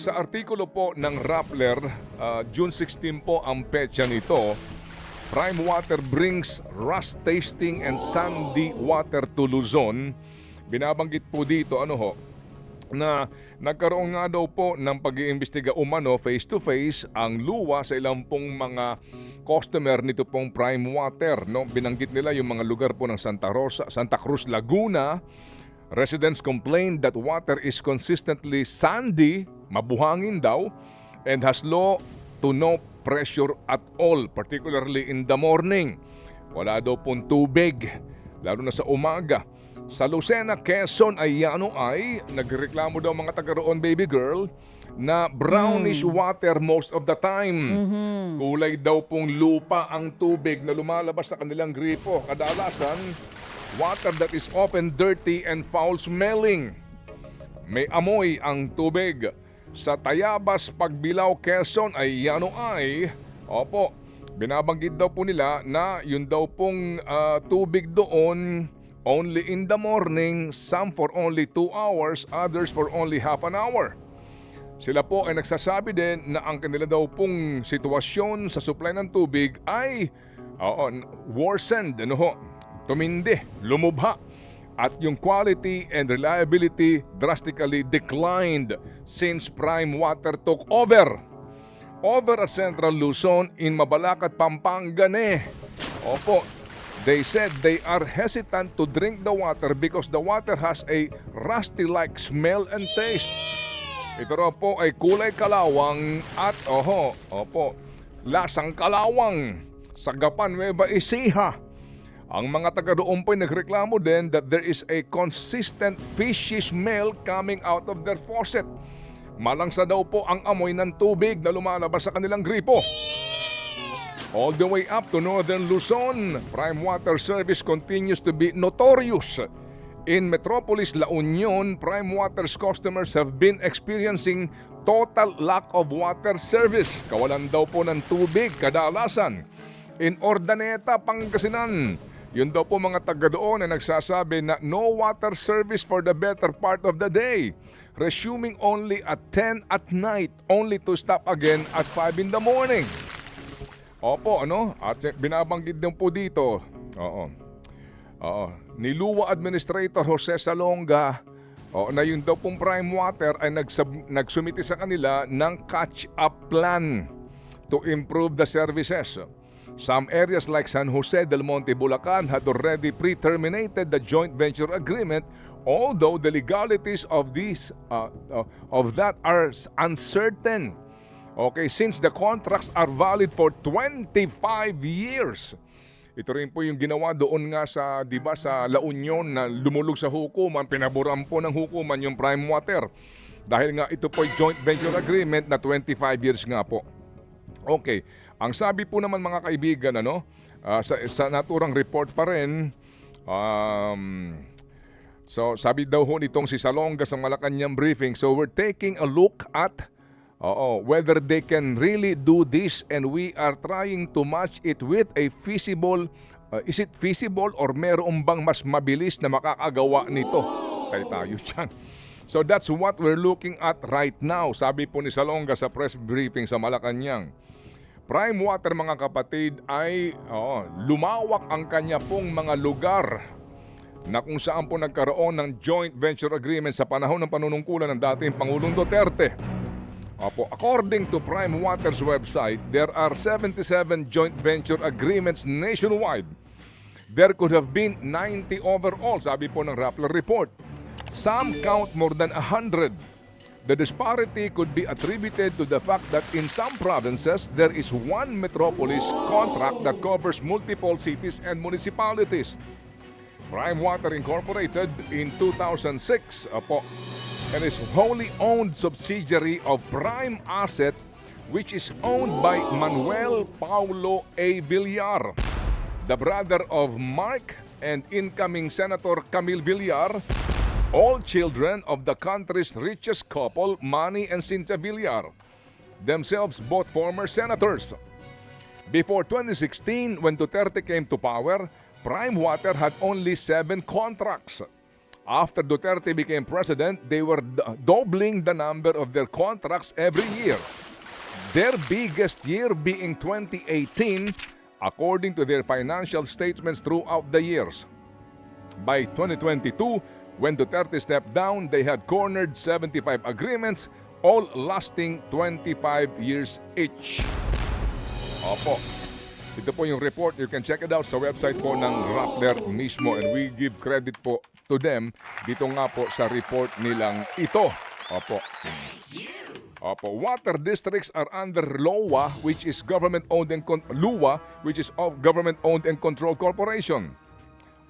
Sa artikulo po ng Rappler, June 16 po ang petsa nito. Prime Water brings rust tasting and sandy water to Luzon. Binabanggit po dito na nagkaroon nga daw po ng pag-iimbestiga umano face-to-face ang luwa sa ilang pong mga customer nito pong Prime Water. No? Binanggit nila yung mga lugar po ng Santa Cruz, Laguna. Residents complained that water is consistently sandy, mabuhangin daw, and has low to no pressure at all, particularly in the morning. Wala daw pong tubig, lalo na sa umaga. Sa Lucena, Quezon ay nagreklamo daw mga taga roon, baby girl, na brownish water most of the time. Kulay daw pong lupa ang tubig na lumalabas sa kanilang gripo. Kadalasan, water that is often dirty and foul-smelling. May amoy ang tubig. Sa Tayabas, Pagbilao, Quezon ay binabanggit daw po nila na yun daw pong tubig doon only in the morning, some for only 2 hours, others for only half an hour. Sila po ay nagsasabi din na ang kanila daw pong sitwasyon sa supply ng tubig ay worsened, tumindi, lumubha. At yung quality and reliability drastically declined since Prime Water took over at Central Luzon in Mabalacat, Pampanga. They said they are hesitant to drink the water because the water has a rusty-like smell and taste. Ito raw po ay kulay kalawang at lasang kalawang sa Gapan, Nueva Ecija. Ang mga taga doon po ay nagreklamo din that there is a consistent fishy smell coming out of their faucet. Malangsa daw po ang amoy ng tubig na lumalabas sa kanilang gripo. All the way up to Northern Luzon, Prime Water Service continues to be notorious. In Metropolis, La Union, Prime Water's customers have been experiencing total lack of water service. Kawalan daw po ng tubig kadalasan. In Ordaneta, Pangasinan, yun daw po mga taga doon na nagsasabi na no water service for the better part of the day. Resuming only at 10 at night, only to stop again at 5 in the morning. At binabanggit din po dito, ni Luwa Administrator Jose Salonga, na yun daw pong Prime Water ay nagsumiti sa kanila ng catch-up plan to improve the services. Some areas like San Jose del Monte, Bulacan had already pre-terminated the joint venture agreement, although the legalities of that are uncertain. Since the contracts are valid for 25 years. Ito rin po yung ginawa doon nga sa La Union na lumulog sa hukuman, pinaburan po ng hukuman yung Prime Water. Dahil nga ito po joint venture agreement na 25 years nga po. Ang sabi po naman mga kaibigan, sa naturang report pa rin, so sabi daw ho nitong si Salonga sa Malacanang briefing, so we're taking a look at whether they can really do this, and we are trying to match it with a feasible, is it feasible or meron bang mas mabilis na makakagawa nito? Tayo dyan. So that's what we're looking at right now, sabi po ni Salonga sa press briefing sa Malacanang. Prime Water mga kapatid ay lumawak ang kanya pong mga lugar na kung saan po nagkaroon ng joint venture agreement sa panahon ng panunungkulan ng dating Pangulong Duterte. According to Prime Water's website, there are 77 joint venture agreements nationwide. There could have been 90 overall, sabi po ng Rappler report. Some count more than 100. The disparity could be attributed to the fact that in some provinces, there is one metropolis contract that covers multiple cities and municipalities. Prime Water Incorporated in 2006 and is wholly owned subsidiary of Prime Asset, which is owned by Manuel Paulo A. Villar, the brother of Mark and incoming Senator Camille Villar, all children of the country's richest couple, Manny and Cynthia Villar, themselves both former senators. Before 2016, when Duterte came to power, Prime Water had only 7 contracts. After Duterte became president, they were doubling the number of their contracts every year. Their biggest year being 2018, according to their financial statements throughout the years. By 2022, when Duterte stepped down, they had cornered 75 agreements, all lasting 25 years each. Opo. Ito po yung report. You can check it out sa website po ng Rappler mismo, and we give credit po to them dito nga po sa report nilang ito. Opo. Opo. Water districts are under LOA, which is government-owned and LUA, which is of government-owned and controlled corporation.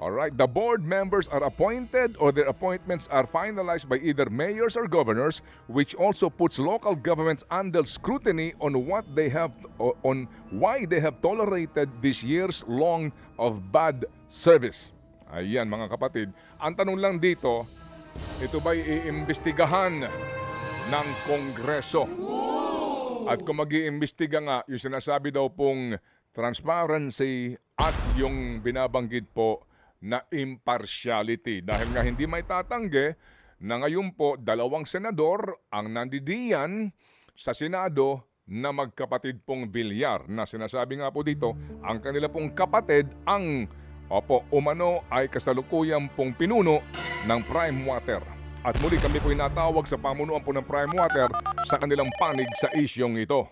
Alright, the board members are appointed or their appointments are finalized by either mayors or governors, which also puts local governments under scrutiny on what they have on why they have tolerated this years long of bad service. Ayan mga kapatid, ang tanong lang dito, ito ba'y iimbestigahan ng Kongreso? At kung mag-iimbestiga nga, yung sinasabi daw pong transparency at yung binabanggit po na impartiality. Dahil nga hindi may tatanggi na ngayon po 2 senador ang nandidiyan sa Senado na magkapatid pong Villar. Na sinasabi nga po dito, ang kanila pong kapatid ang umano ay kasalukuyang pong pinuno ng Prime Water. At muli kami po inatawag sa pamunuan po ng Prime Water sa kanilang panig sa isyong ito.